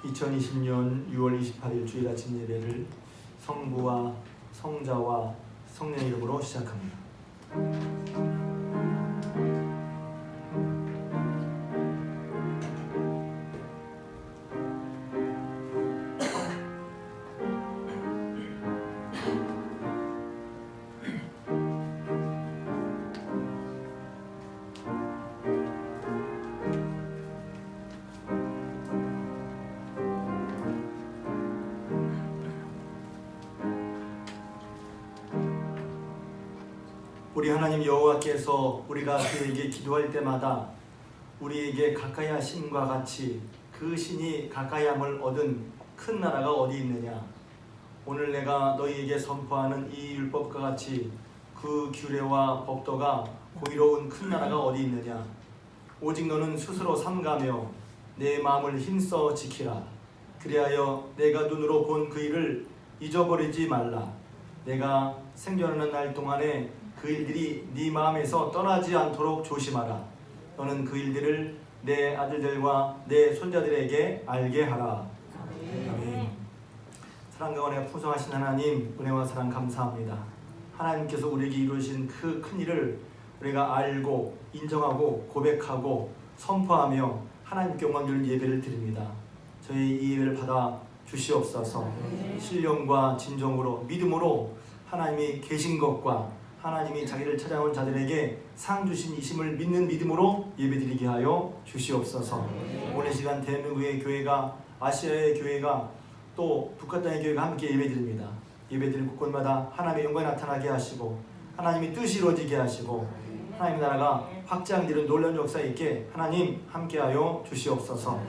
2020년 6월 28일 주일 아침 예배를 성부와 성자와 성령의 이름으로 시작합니다. 우리 하나님 여호와께서 우리가 그에게 기도할 때마다 우리에게 가까이 하심과 같이 그 신이 가까이함을 얻은 큰 나라가 어디 있느냐. 오늘 내가 너희에게 선포하는 이 율법과 같이 그 규례와 법도가 고의로운 큰 나라가 어디 있느냐. 오직 너는 스스로 삼가며 내 마음을 힘써 지키라. 그리하여 내가 눈으로 본 그 일을 잊어버리지 말라. 내가 생존하는 날 동안에 그 일들이 네 마음에서 떠나지 않도록 조심하라. 너는 그 일들을 내 아들들과 내 손자들에게 알게 하라. 아멘. 사랑과 은혜가 풍성하신 하나님, 은혜와 사랑 감사합니다. 하나님께서 우리에게 이루신 그 큰 일을 우리가 알고 인정하고 고백하고 선포하며 하나님께 영광 드리는 예배를 드립니다. 저희 이 예배를 받아 주시옵소서. 신령과 진정으로 믿음으로 하나님이 계신 것과 하나님이 자기를 찾아온 자들에게 상 주신 이심을 믿는 믿음으로 예배드리게 하여 주시옵소서. 오늘 시간 대한민국의 교회가, 아시아의 교회가, 또 북한 땅의 교회가 함께 예배드립니다. 예배드리는 곳곳마다 하나님의 영광이 나타나게 하시고 하나님의 뜻이 이루어지게 하시고 하나님의 나라가 확장되는 놀라운 역사 있게 하나님 함께하여 주시옵소서.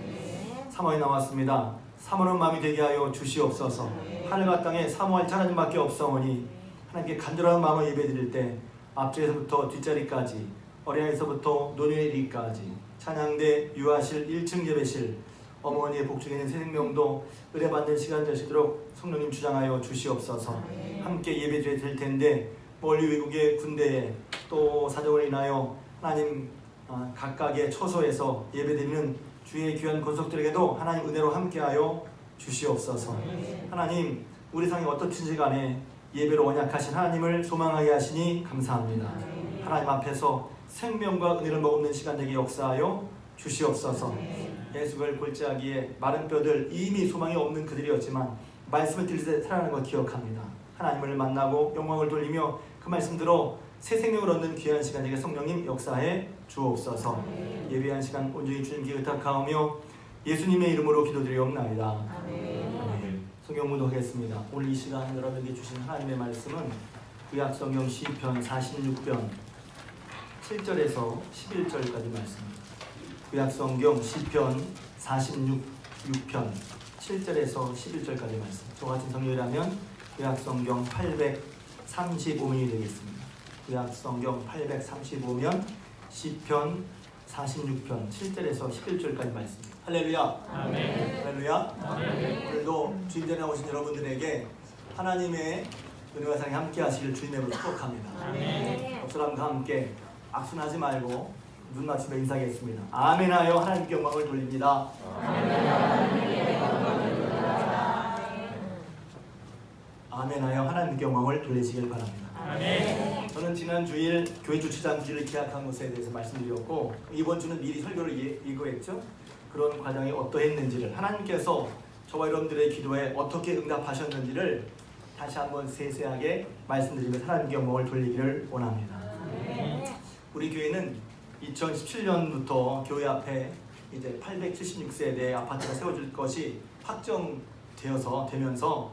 3월이 나왔습니다. 사모하는 마음이 되게 하여 주시옵소서. 하늘과 땅에 사모할 하나님밖에 없사오니 하나님께 간절한 마음을 예배드릴 때 앞자리에서부터 뒷자리까지, 어린아이에서부터 노년에 이르기까지 찬양대 유아실 1층 예배실 어머니의 복중에 있는 새 생명도 의뢰받는 시간 되시도록 성령님 주장하여 주시옵소서. 함께 예배드릴 텐데 멀리 외국의 군대에 또 사정을 인하여 하나님 각각의 처소에서 예배드리는 주의 귀한 권속들에게도 하나님 은혜로 함께하여 주시옵소서. 하나님 우리 상이 어떻든지 간에 예배로 언약하신 하나님을 소망하게 하시니 감사합니다. 하나님 앞에서 생명과 은혜를 머금는 시간 되게 역사하여 주시옵소서. 예수를 골짜기에 마른 뼈들 이미 소망이 없는 그들이었지만 말씀을 들을 때 살아나는 것 기억합니다. 하나님을 만나고 영광을 돌리며 그 말씀대로 새 생명을 얻는 귀한 시간 되게 성령님 역사해 주옵소서. 예배한 시간 온전히 주님께 의탁하오며 예수님의 이름으로 기도드리옵나이다. 성경 묵독하겠습니다. 오늘 이 시간 여러분에게 주신 하나님의 말씀은 구약성경 시편 46편 7절에서 11절까지 말씀입니다. 구약성경 시편 46편 7절에서 11절까지 말씀. 저같은 성경이라면 구약성경 835면이 되겠습니다. 구약성경 835면 시편 46편 7절에서 11절까지 말씀. 할렐루야. 아멘. 할렐루야. 아멘. 오늘도 주님 전에 오신 여러분들에게 하나님의 은혜와 사랑이 함께 하시길 주님으로 축복합니다. 아멘. 옆 사람과 함께 악순하지 말고 눈 맞추며 인사하겠습니다. 아멘하여 하나님께 영광을 돌립니다. 아멘하여 하나님께 영광을 돌리시길 바랍니다. 아멘. 저는 지난 주일 교회 주차장 주일을 기약한 것에 대해서 말씀드렸고 이번 주는 미리 설교를 예고했죠. 그런 과정이 어떠했는지를 하나님께서 저와 여러분들의 기도에 어떻게 응답하셨는지를 다시 한번 세세하게 말씀드리며 하나님께 영광을 돌리기를 원합니다. 우리 교회는 2017년부터 교회 앞에 이제 876세대 아파트가 세워질 것이 확정되면서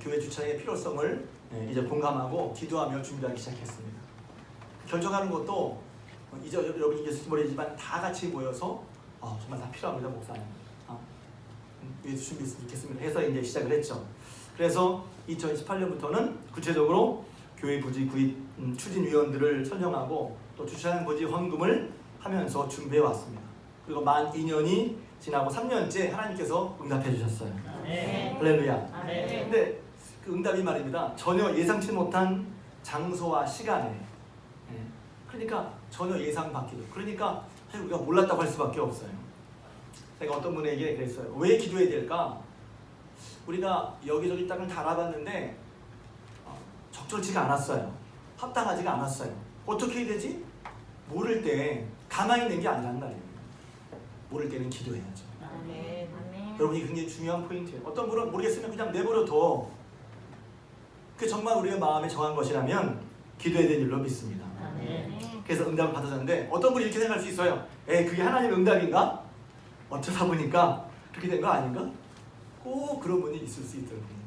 교회 주차장의 필요성을 이제 공감하고 기도하며 준비하기 시작했습니다. 결정하는 것도 이제 여러분이 계실지 모르지만 다 같이 모여서 정말 다 필요합니다, 목사님. 위해서 준비했으면 좋겠습니다. 해서 이제 시작을 했죠. 그래서 2018년부터는 구체적으로 교회 부지 구입 추진위원들을 선정하고 또 주차장 부지 헌금을 하면서 준비해 왔습니다. 그리고 만 2년이 지나고 3년째 하나님께서 응답해 주셨어요. 할렐루야. 근데 그 응답이 말입니다. 전혀 예상치 못한 장소와 시간에, 그러니까 전혀 예상 밖이죠. 그러니까 우리가 몰랐다고 할 수밖에 없어요. 제가 어떤 분에게 그랬어요. 왜 기도해야 될까? 우리가 여기저기 땅을 다 알아봤는데 적절치가 않았어요. 합당하지가 않았어요. 어떻게 해야 되지? 모를 때 가만히 있는 게 아니란 말이에요. 모를 때는 기도해야죠. 아멘. 여러분이 굉장히 중요한 포인트예요. 어떤 분은 모르겠으면 그냥 내버려둬. 그 정말 우리의 마음에 정한 것이라면 기도해야 될 일로 믿습니다. 그래서 응답을 받아졌는데 어떤 분이 이렇게 생각할 수 있어요. 그게 하나님의 응답인가? 어쩌다 보니까 그렇게 된 거 아닌가? 꼭 그런 분이 있을 수 있더라고요.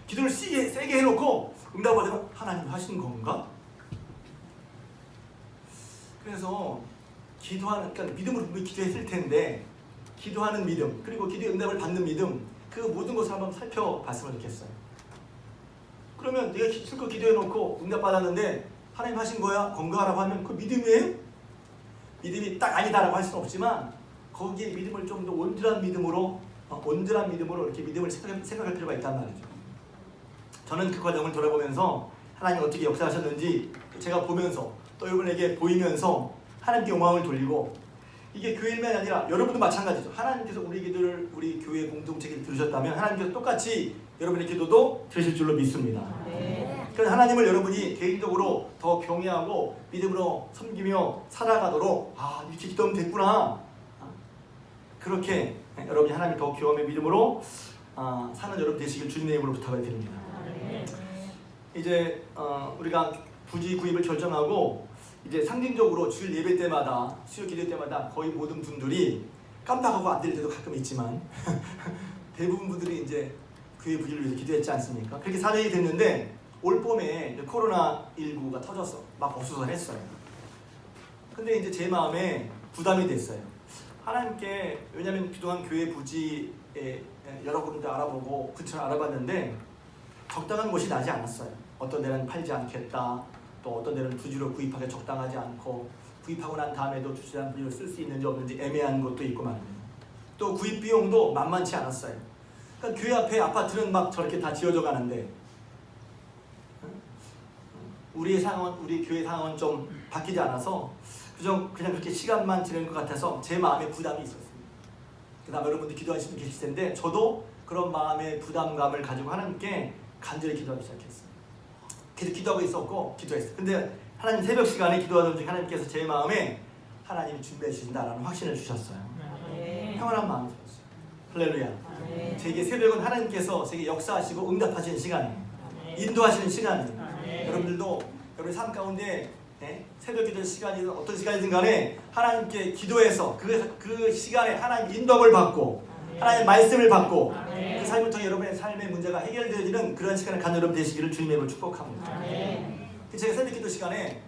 기도를 세게 해놓고 응답을 받으면 하나님 하신 건가? 그래서 그러니까 믿음으로 분명히 기도했을 텐데 기도하는 믿음 그리고 기도의 응답을 받는 믿음 그 모든 것을 한번 살펴봤으면 좋겠어요. 그러면 내가 실컷 기도해놓고 응답 받았는데 하나님 하신 거야? 건강하라고 하면 그 믿음이에요? 믿음이 딱 아니다라고 할 수는 없지만 거기에 믿음을 좀 더 온전한 믿음으로 이렇게 믿음을 생각할 필요가 있단 말이죠. 저는 그 과정을 돌아보면서 하나님 어떻게 역사하셨는지 제가 보면서 또 여러분에게 보이면서 하나님께 영광을 돌리고 이게 교회만 아니라 여러분도 마찬가지죠. 하나님께서 우리 기도를 우리 교회 공동체를 들으셨다면 하나님께서 똑같이 여러분의 기도도 들으실 줄로 믿습니다. 그래서 하나님을 여러분이 개인적으로 더 경외하고 믿음으로 섬기며 살아가도록 이렇게 기도하면 됐구나. 그렇게 여러분이 하나님을 더 경험의 믿음으로 사는 여러분 되시길 주님의 이름으로 부탁을 드립니다. 이제 우리가 부지 구입을 결정하고 이제 상징적으로 주일 예배 때마다 수요 기도 때마다 거의 모든 분들이 깜빡하고 안 될 때도 가끔 있지만 대부분 분들이 이제 교회 부지를 위해서 기도했지 않습니까? 그렇게 사정이 됐는데 올 봄에 코로나19가 터져서 막 어수선했어요. 근데 이제 제 마음에 부담이 됐어요. 하나님께 왜냐하면 그동안 교회 부지에 여러 군데 알아보고 근처를 알아봤는데 적당한 곳이 나지 않았어요. 어떤 데는 팔지 않겠다. 또 어떤 데는 부지로 구입하기 적당하지 않고 구입하고 난 다음에도 주차장 부지를 쓸 수 있는지 없는지 애매한 것도 있고 말입니다. 또 구입 비용도 만만치 않았어요. 그러니까 교회 앞에 아파트는 막 저렇게 다 지어져 가는데 우리 교회 상황은 좀 바뀌지 않아서 그냥 그렇게 시간만 지낸 것 같아서 제 마음에 부담이 있었습니다. 그 다음에 여러분들 기도하시는 분 계실 텐데 저도 그런 마음의 부담감을 가지고 하나님께 간절히 기도하기 시작했어요. 계속 기도하고 있었고 기도했어요. 근데 하나님 새벽 시간에 기도하던 중에 하나님께서 제 마음에 하나님이 준비해 주신다라는 확신을 주셨어요. 평안한 마음이 들었어요. 할렐루야. 제게 새벽은 하나님께서 제게 역사하시고 응답하시는 시간이에요. 인도하시는 시간이에요. 여러분들도 여러분의 삶 가운데 새벽 기도 시간이든 어떤 시간이든 간에 하나님께 기도해서 그 시간에 하나님 인도를 받고 하나님의 말씀을 받고 그 삶을 통해 여러분의 삶의 문제가 해결되어지는 그런 시간을 갖는 여러분 되시기를 주님의 이름으로 축복합니다. 제가 새벽 기도 시간에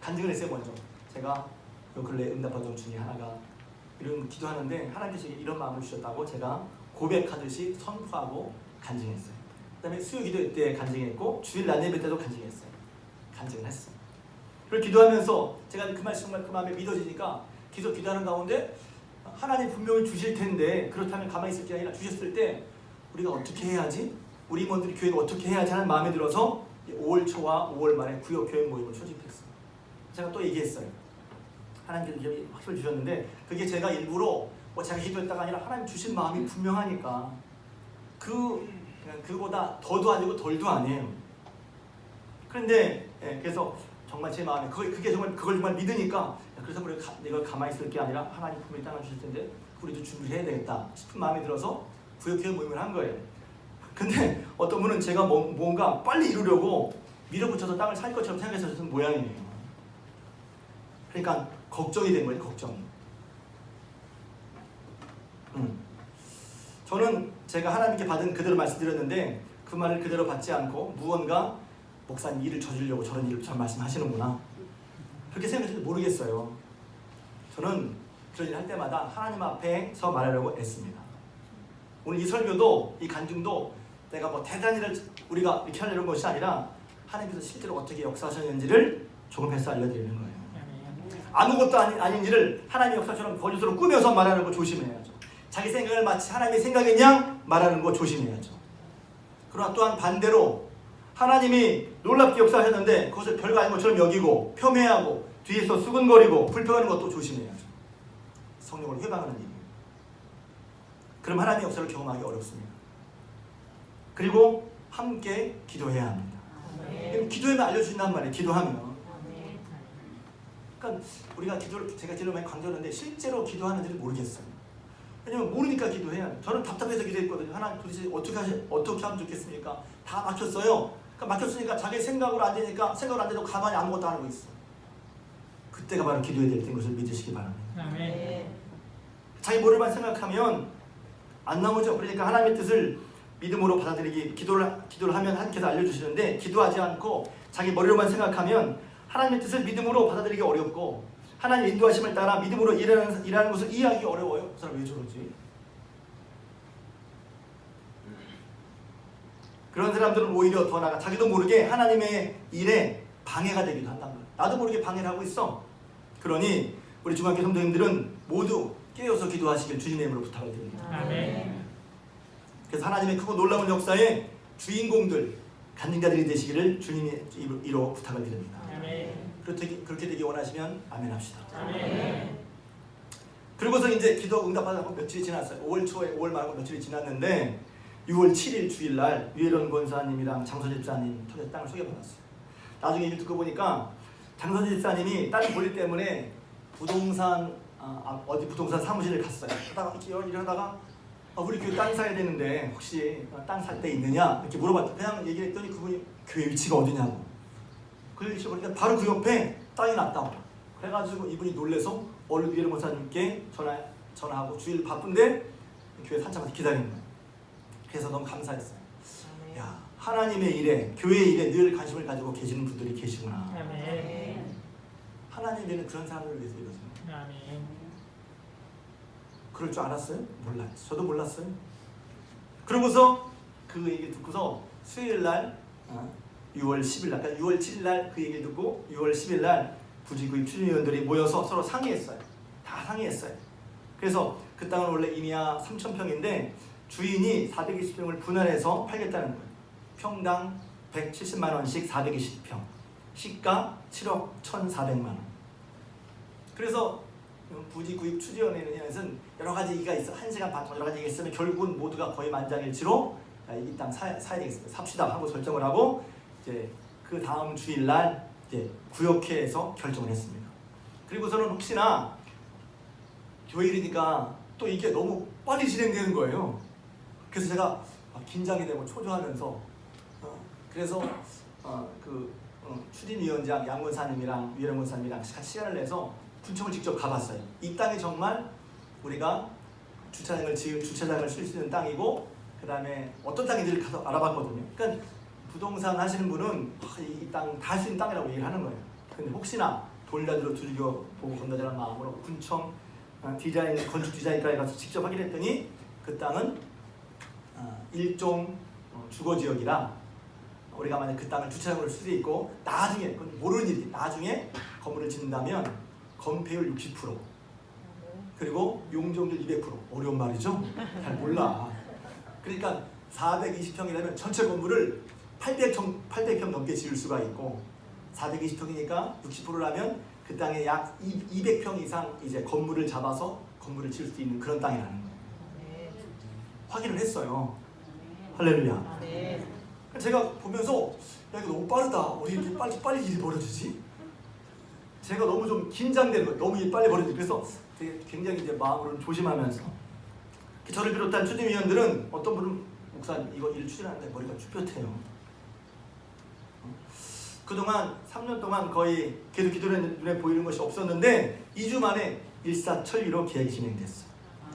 간증을 했어요. 먼저 제가 요 근래 응답한 점 중에 하나가 이런 기도하는데 하나님께서 이런 마음을 주셨다고 제가 고백하듯이 선포하고 간증했어요. 그 다음에 수요 기도 때 간증했고 주일 낮 예배 때도 간증했어요. 간증을 했어요. 그리고 기도하면서 제가 그 말씀 정말 그 마음에 믿어지니까 계속 기도하는 가운데 하나님 분명히 주실 텐데 그렇다면 가만히 있을 게 아니라 주셨을 때 우리가 어떻게 해야지? 우리 임원들이 교회를 어떻게 해야지 하는 마음에 들어서 5월 초와 5월 말에 구역 교회 모임을 소집했어요. 제가 또 얘기했어요. 하나님께서 확실히 주셨는데 그게 제가 일부러 제가 기도했다가 아니라 하나님 주신 마음이 분명하니까 그보다 더도 아니고 덜도 아니에요. 그런데 그래서 정말 제 마음에 그게 정말 그걸 정말 믿으니까 그래서 내가 가만히 있을 게 아니라 하나님 분명히 땅을 주실 텐데 우리도 준비해야 되겠다 싶은 마음이 들어서 구역회의 모임을 한 거예요. 근데 어떤 분은 제가 뭔가 빨리 이루려고 밀어붙여서 땅을 살 것처럼 생각해서 모양이에요. 그러니까 걱정이 된 거예요. 걱정이. 저는 제가 하나님께 받은 그대로 말씀드렸는데 그 말을 그대로 받지 않고 무언가 목사님 일을 저지르려고 저런 일을 잘 말씀하시는구나 그렇게 생각해서 모르겠어요. 저는 그런 일 할 때마다 하나님 앞에서 말하려고 애씁니다. 오늘 이 설교도 이 간증도 내가 뭐 대단히 우리가 이렇게 하려는 것이 아니라 하나님께서 실제로 어떻게 역사하셨는지를 조금해서 알려드리는 거예요. 아무것도 아닌 일을 하나님의 역사처럼 거짓으로 꾸며서 말하는 거 조심해야죠. 자기 생각을 마치 하나님의 생각인 양 말하는 거 조심해야죠. 그러나 또한 반대로 하나님이 놀랍게 역사하셨는데 그것을 별거 아닌 것처럼 여기고 폄훼하고 뒤에서 수근거리고 불평하는 것도 조심해야죠. 성령을 회방하는 일이에요. 그럼 하나님의 역사를 경험하기 어렵습니다. 그리고 함께 기도해야 합니다. 기도하면 알려주신단 말이에요. 기도하면. 그러니까 우리가 기도를 제가 기도를 많이 강조하는데 실제로 기도하는지를 모르겠어요. 왜냐면 모르니까 기도해야 돼요. 저는 답답해서 기도했거든요. 하나님 도대체 어떻게 하면 좋겠습니까? 다 막혔어요. 그러니까 막혔으니까 자기 생각으로 안 되니까 생각으로 안 되고 가만히 아무것도 안 하고 있어. 그때가 바로 기도해야 될 것을 믿으시기 바랍니다. 자기 머리만 생각하면 안 나오죠. 그러니까 하나님의 뜻을 믿음으로 받아들이기 기도를 하면 하나님께서 알려주시는데 기도하지 않고 자기 머리로만 생각하면 하나님의 뜻을 믿음으로 받아들이기 어렵고 하나님의 인도하심을 따라 믿음으로 일하는 것을 이해하기 어려워요. 그 사람 왜 저러지? 그런 사람들은 오히려 더 나아가 자기도 모르게 하나님의 일에 방해가 되기도 한단 말이에요. 나도 모르게 방해를 하고 있어. 그러니 우리 중학교 성도님들은 모두 깨어서 기도하시길 주님의 이름으로 부탁을 드립니다. 아멘. 그래서 하나님의 크고 놀라운 역사의 주인공들, 간증자들이 되시기를 주님의 이로 부탁을 드립니다. 아멘. 그렇게 되기 원하시면 아멘 합시다. 아멘. 그리고서 이제 기도 응답하고 며칠이 지났어요. 5월 초에 5월 말고 며칠이 지났는데 6월 7일 주일날 유혜론 권사님이랑 장서 집사님 땅을 소개받았어요. 나중에 얘기를 듣고 보니까 장서 집사님이 딸 권리 때문에 부동산 어디 부동산 사무실에 갔어요. 그러다가 이러다가 우리 교회 땅 사야 되는데 혹시 땅 살 데 있느냐 이렇게 물어봤더니 그냥 얘기를 했더니 그분이 교회 위치가 어디냐고. 그 위치를 보니까 바로 그 옆에 땅이 났다고. 그래가지고 이분이 놀래서 얼른 유혜론 권사님께 전화하고 주일 바쁜데 교회 산책하면서 기다리는 거예요. 그래서 너무 감사했어요. 야, 하나님의 일에, 교회의 일에 늘 관심을 가지고 계시는 분들이 계시구나. 아멘. 하나님의 일은 그런 사람들을 위해서 이루어져요. 아멘. 그럴 줄 알았어요? 몰랐어요. 저도 몰랐어요. 그러고서 그 얘기 듣고서 수요일날 6월 10일날, 그러니까 6월 7일날 그 얘기 듣고 6월 10일날 부지구입 추진위원들이 모여서 서로 상의했어요. 다 상의했어요. 그래서 그 땅은 원래 임야 3,000평인데 주인이 420평을 분할해서 팔겠다는 거예요. 평당 170만 원씩 420평. 시가 7억 1,400만 원. 그래서 부지 구입 추진위원회는 여러 가지 얘기가 있어. 1시간 반 동안 여러 가지 얘기가 있으면 결국은 모두가 거의 만장일치로 이 땅 사야 되겠습니다. 삽시다 하고 결정을 하고 이제 그 다음 주일날 이제 구역회에서 결정을 했습니다. 그리고서는 혹시나 교회일이니까 또 이게 너무 빨리 진행되는 거예요. 그래서 제가 긴장이 되고 초조하면서 그래서 추진위원장 양권사님이랑 유혜론 권사님이랑 시간을 내서 군청을 직접 가봤어요. 이 땅이 정말 우리가 주차장을 쓸 수 있는 땅이고 그 다음에 어떤 땅인지를 가서 알아봤거든요. 그러니까 부동산 하시는 분은 이 땅 다 할 수 있는 땅이라고 얘기를 하는 거예요. 근데 혹시나 돌려들어 두들겨 보고 건너자는 마음으로 군청 건축 디자인과에 가서 직접 확인했더니 그 땅은 일종 주거지역이라 우리가 만약 그 땅을 주차장으로 쓸 수 있고 나중에 그건 모르는 일이 나중에 건물을 짓는다면 건폐율 60% 그리고 용적률 200% 어려운 말이죠? 잘 몰라. 그러니까 420평이라면 전체 건물을 800평 넘게 지을 수가 있고 420평이니까 60%라면 그 땅에 약 200평 이상 이제 건물을 잡아서 건물을 지을 수 있는 그런 땅이라는 거예요. 확인을 했어요. 할렐루야. 제가 보면서 야 이거 너무 빠르다. 우리 이렇게 빨리 일이 벌어지지? 제가 너무 좀 긴장되는 거예요. 너무 일이 빨리 벌어지지. 그래서 되게 굉장히 이제 마음으로 조심하면서 저를 비롯한 추진위원들은 어떤 분은 목사님 이거 일 추진하는데 머리가 쭈뼛해요. 그동안 3년 동안 거의 계속 기도를 눈에 보이는 것이 없었는데 2주 만에 일사천리로 계약이 진행됐어요.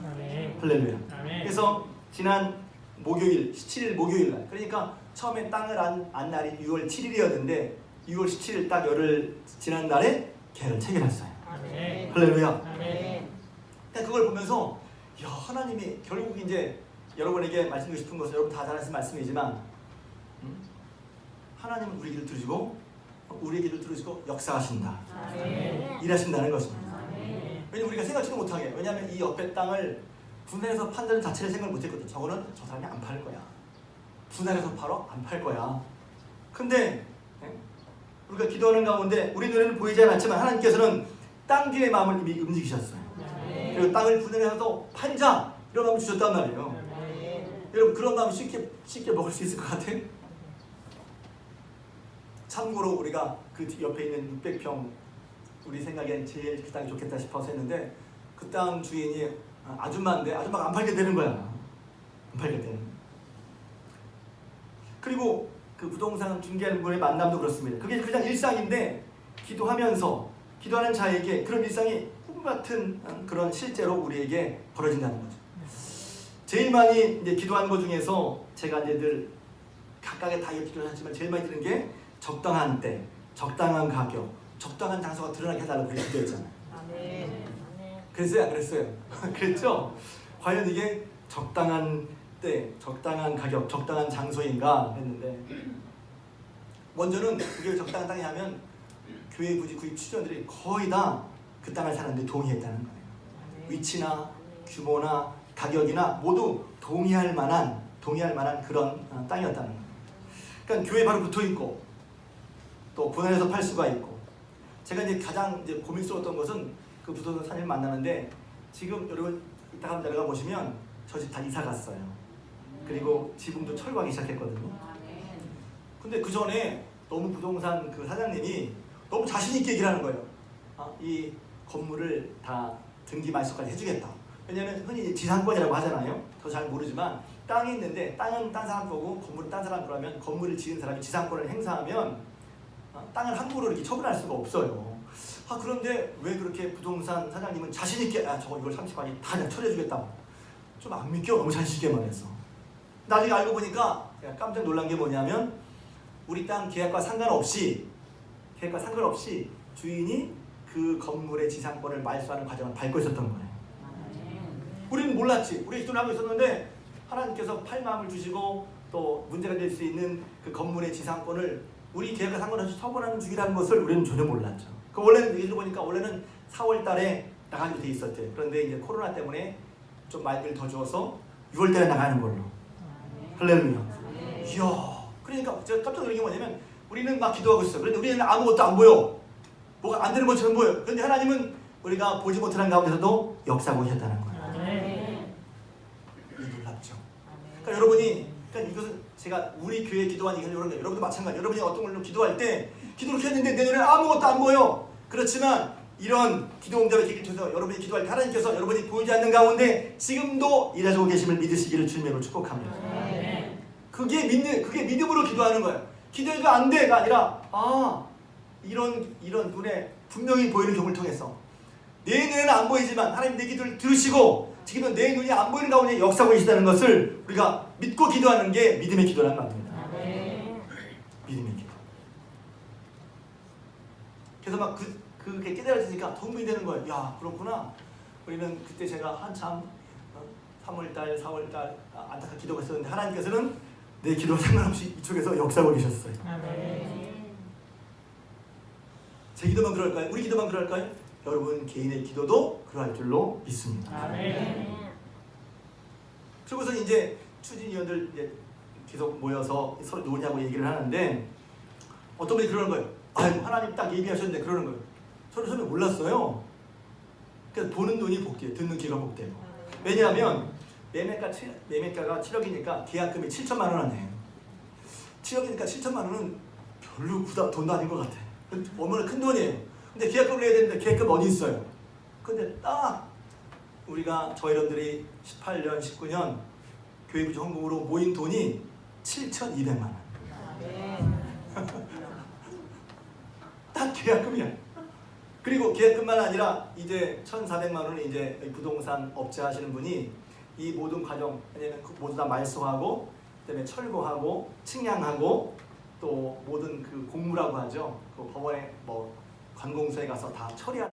아멘. 할렐루야. 아멘. 그래서 지난 목요일 17일 목요일날 그러니까 처음에 땅을 안 날이 6월 7일이었는데 6월 17일 딱 열흘 지난 날에 계약을 체결했어요. 아멘. 할렐루야. 아멘. 그러니까 그걸 보면서 야 하나님이 결국 이제 여러분에게 말씀드리고 싶은 것은 여러분 다 잘 아시는 말씀이지만 하나님은 우리 기도를 들으시고 우리의 기도를 들으시고 역사하신다. 아멘. 일하신다는 것입니다. 아멘. 왜냐면 우리가 생각지도 못하게 왜냐하면 이 옆에 땅을 분할해서 판다는 자체를 생각을 못했거든. 저거는 저 사람이 안 팔 거야. 분할해서 팔어? 안 팔 거야. 근데 우리가 기도하는 가운데 우리 눈에는 보이지 않았지만 하나님께서는 땅 뒤의 마음을 이미 움직이셨어요. 그리고 땅을 분할해서 팔자 이런 마음 주셨단 말이에요. 아멘. 여러분 그런 마음 쉽게 먹을 수 있을 것 같아요? 참고로 우리가 그 옆에 있는 600평 우리 생각엔 제일 그 땅이 좋겠다 싶어서 했는데 그 땅 주인이 아줌마인데 아줌마가 안 팔게 되는 거야. 안 팔게 되는. 그리고 그 부동산 중개하는 분의 만남도 그렇습니다. 그게 그냥 일상인데 기도하면서 기도하는 자에게 그런 일상이 꿈 같은 그런 실제로 우리에게 벌어진다는 거죠. 제일 많이 이제 기도하는 것 중에서 제가 이제 늘 각각의 다 기도를 하지만 제일 많이 드는 게 적당한 때, 적당한 가격, 적당한 장소가 드러나게 해달라고 그렇게 기도했잖아요. 아멘. 그랬어요? 안 그랬어요? 그랬죠? 과연 이게 적당한 때, 적당한 가격, 적당한 장소인가 했는데 먼저는 그게 적당한 땅이 하면 교회 부지 구입 출전들이 거의 다 그 땅을 사는데 동의했다는 거예요. 위치나 규모나 가격이나 모두 동의할 만한 그런 땅이었다는 거예요. 그러니까 교회 바로 붙어 있고 또 분할해서 팔 수가 있고 제가 이제 가장 이제 고민스러웠던 것은 그 부동산 사장님 만나는데 지금 여러분 이따가 한번 내려가 보시면 저 집 다 이사 갔어요. 그리고 지붕도 철거하기 시작했거든요. 근데 그 전에 너무 부동산 그 사장님이 너무 자신 있게 얘기를 하는 거예요. 이 건물을 다 등기 말소까지 해주겠다. 왜냐하면 흔히 지상권이라고 하잖아요. 저 잘 모르지만 땅이 있는데 땅은 딴 사람 거고 건물은 딴 사람 거라면 건물을 지은 사람이 지상권을 행사하면 땅을 함부로 이렇게 처분할 수가 없어요. 그런데 왜 그렇게 부동산 사장님은 자신 있게 저거 이걸 30만이 다 그냥 처리해주겠다. 좀 안 믿겨. 너무 자신 있게 말해서. 나중에 알고 보니까 제가 깜짝 놀란 게 뭐냐면 우리 땅 계약과 상관없이 주인이 그 건물의 지상권을 말소하는 과정을 밟고 있었던 거예요. 우리는 몰랐지. 우리 기도를 하고 있었는데 하나님께서 팔 마음을 주시고 또 문제가 될 수 있는 그 건물의 지상권을 우리 계약과 상관없이 처분하는 중이라는 것을 우리는 전혀 몰랐죠. 그 원래는 얘기를 보니까 원래는 4월 달에 나가기로 돼 있었대요. 그런데 이제 코로나 때문에 좀 말들을 더 주어서 6월 달에 나가는 걸로. 할렐루야. 이야. 그러니까 제가 깜짝 놀란 게 뭐냐면 우리는 막 기도하고 있어요. 그런데 우리는 아무것도 안 보여. 뭐가 안 되는 것처럼 보여. 그런데 하나님은 우리가 보지 못하는 가운데서도 역사하고 계셨다는 거예요. 놀랍죠. 그러니까 여러분이 이것은 제가 우리 교회 기도한 이런 거예요. 여러분도 마찬가지. 여러분이 어떤 걸로 기도할 때 기도를 했는데 내 눈에 아무것도 안 보여. 그렇지만 이런 기도 응답의 계기를 통해서 여러분이 기도할 때 하나님께서 여러분이 보이지 않는 가운데 지금도 일하시고 계심을 믿으시기를 주님으로 축복합니다. 그게 믿음으로 기도하는 거예요. 기도해도 안 돼가 아니라 이런 눈에 분명히 보이는 경우를 통해서 내 눈에는 안 보이지만 하나님 내 기도를 들으시고 지금은 내 눈이 안 보이는 가운데 역사하고 계시다는 것을 우리가 믿고 기도하는 게 믿음의 기도라는 말입니다. 믿음의 기도. 그래서 막 그게 깨달아지니까 도움이 되는 거예요. 야, 그렇구나. 우리는 그때 제가 한참 3월달, 4월달 안타깝게 기도가 있었는데 하나님께서는 내 기도와 상관없이 이쪽에서 역사하고 계셨어요. 제 기도만 그럴까요? 우리 기도만 그럴까요? 여러분 개인의 기도도 그러할 줄로 믿습니다. 그리고서 이제 추진위원들 이제 계속 모여서 서로 논의하고 얘기를 하는데 어떤 분이 그러는 거예요. 하나님 딱 예비하셨는데 그러는 거예요. 서로 처음에 몰랐어요. 그래서 보는 눈이 복되고 듣는 귀가 복되고. 왜냐하면 매매가가 7억이니까 계약금이 7천만 원 하네요. 7억이니까 7천만 원은 별로 돈도 아닌 것 같아. 얼마나 큰 돈이에요. 근데 계약금을 내야 되는데 계약금 어디 있어요? 근데 딱 우리가 저희들이 18년, 19년 교회부지 헌금으로 모인 돈이 7,200만 원. 딱 계약금이야. 그리고 계약금만 아니라 이제 1,400만 원을 이제 부동산 업체 하시는 분이 이 모든 과정, 왜냐면 모두 다 말소하고 그다음에 철거하고 측량하고 또 모든 그 공무라고 하죠. 그 법원에 관공서에 가서 다 처리하는.